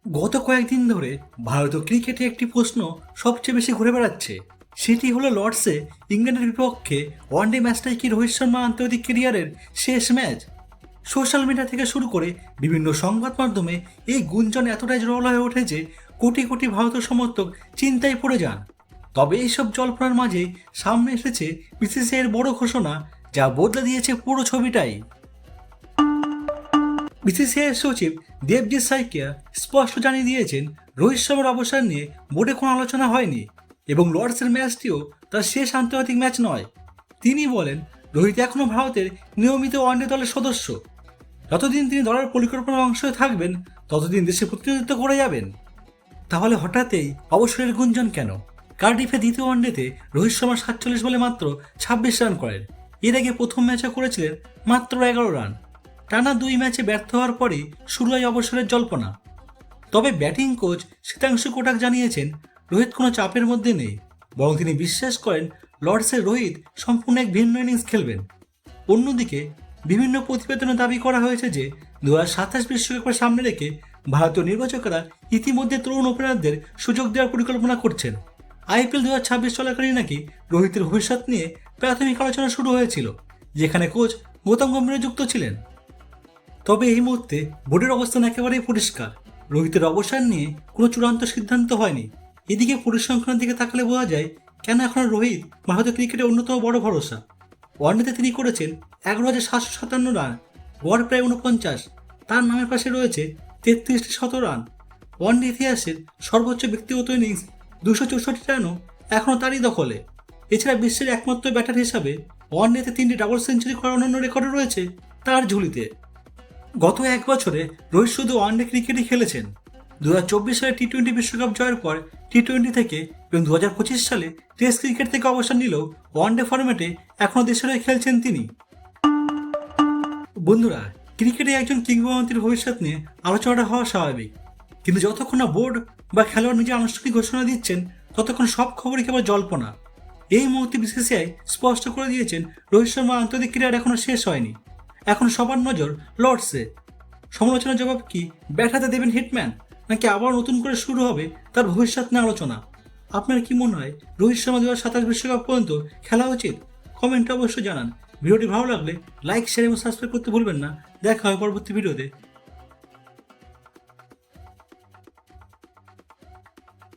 গত কয়েকদিন ধরে ভারতীয় ক্রিকেটে একটি প্রশ্ন সবচেয়ে বেশি ঘুরে বেড়াচ্ছে। সেটি হলো লর্ডসে ইংল্যান্ডের বিপক্ষে ওয়ানডে ম্যাচটাই কি রোহিত শর্মা আন্তর্জাতিক ক্যারিয়ারের শেষ ম্যাচ। সোশ্যাল মিডিয়া থেকে শুরু করে বিভিন্ন সংবাদ মাধ্যমে এই গুঞ্জন এতটাই জোরালো হয়ে ওঠে যে কোটি কোটি ভারতীয় সমর্থক চিন্তায় পড়ে যান। তবে এইসব জল্পনার মাঝে সামনে এসেছে বিসিসিআই এর বড় ঘোষণা, যা বদলে দিয়েছে পুরো ছবিটাই। বিসিসিআই সচিব দেবজিৎ সাইকিয়া স্পষ্ট জানিয়ে দিয়েছেন, রোহিত শর্মার অবসর নিয়ে বোর্ডে কোনো আলোচনা হয়নি এবং লর্ডসের ম্যাচটিও তার শেষ আন্তর্জাতিক ম্যাচ নয়। তিনি বলেন, রোহিত এখনও ভারতের নিয়মিত ওয়ানডে দলের সদস্য। যতদিন তিনি দলের পরিকল্পনার অংশ থাকবেন ততদিন দেশে প্রতিনিধিত্ব করে যাবেন। তাহলে হঠাৎই অবসরের গুঞ্জন কেন? কার্ডিফে দ্বিতীয় ওয়ানডেতে রোহিত শর্মা 47 বলে মাত্র 26 রান করেন। এর আগে প্রথম ম্যাচে করেছিলেন মাত্র 11 রান। টানা 2 ম্যাচে ব্যর্থ হওয়ার পরই শুরু হয় অবসরের জল্পনা। তবে ব্যাটিং কোচ শীতাংশু কোটাক জানিয়েছেন, রোহিত কোনো চাপের মধ্যে নেই, বরং তিনি বিশ্বাস করেন লর্ডসের রোহিত সম্পূর্ণ এক ভিন্ন ইনিংস খেলবেন। অন্যদিকে বিভিন্ন প্রতিবেদনে দাবি করা হয়েছে যে 2027 বিশ্বকাপের সামনে রেখে ভারতীয় নির্বাচকেরা ইতিমধ্যে তরুণ ওপেনারদের সুযোগ দেওয়ার পরিকল্পনা করছেন। আইপিএল 2026 চলাকালীন নাকি রোহিতের ভবিষ্যৎ নিয়ে প্রাথমিক আলোচনা শুরু হয়েছিল, যেখানে কোচ গৌতম গম্ভীর যুক্ত ছিলেন। তবে এই মুহূর্তে বোর্ডের অবস্থান একেবারেই পরিষ্কার। রোহিতের অবসর নিয়ে কোনো চূড়ান্ত সিদ্ধান্ত হয়নি। এদিকে পরিসংখ্যানের দিকে তাকালে বোঝা যায় কেন এখন রোহিত ভারতীয় ক্রিকেটের অন্যতম বড় ভরসা। ওয়ানডেতে তিনি করেছেন 11,757 রান, গড় প্রায় 49। তার নামের পাশে রয়েছে 33টি শতরান। ওয়ানডে ইতিহাসের সর্বোচ্চ ব্যক্তিগত ইনিংস 264 রানও এখনও তারই দখলে। এছাড়া বিশ্বের একমাত্র ব্যাটার হিসাবে ওয়ানডেতে 3টি ডাবল সেঞ্চুরি করার অন্যান্য রেকর্ডও রয়েছে তার ঝুলিতে। গত এক বছরে রোহিত শুধু ওয়ানডে ক্রিকেটই খেলেছেন। 2024 সালে টি-20 বিশ্বকাপ জয়ের পর টি-20 থেকে এবং 2025 সালে টেস্ট ক্রিকেট থেকে অবসর নিলেও ওয়ানডে ফরম্যাটে এখনও দেশের হয়ে খেলছেন তিনি। বন্ধুরা, ক্রিকেটে একজন কিংবদন্তির ভবিষ্যৎ নিয়ে আলোচনাটা হওয়া স্বাভাবিক, কিন্তু যতক্ষণ না বোর্ড বা খেলোয়াড় নিজে আনুষ্ঠানিক ঘোষণা দিচ্ছেন ততক্ষণ সব খবরই কেবল জল্পনা। এই মুহূর্তে বিসিসিআই স্পষ্ট করে দিয়েছেন, রোহিত শর্মা আন্তর্জাতিক ক্রিয়ার এখনও শেষ হয়নি। এখন সবার নজর লর্ডসে। সমালোচনার জবাব কি ব্যাট হাতে দেবেন হিটম্যান, নাকি আবার নতুন করে শুরু হবে তার ভবিষ্যৎ নিয়ে আলোচনা? আপনার কি মনে হয় রোহিত শর্মা 2027 বিশ্বকাপ পর্যন্ত খেলা উচিত? কমেন্টে অবশ্যই জানান। ভিডিওটি ভালো লাগলে লাইক, শেয়ার এবং সাবস্ক্রাইব করতে ভুলবেন না। দেখা হয় পরবর্তী ভিডিওতে।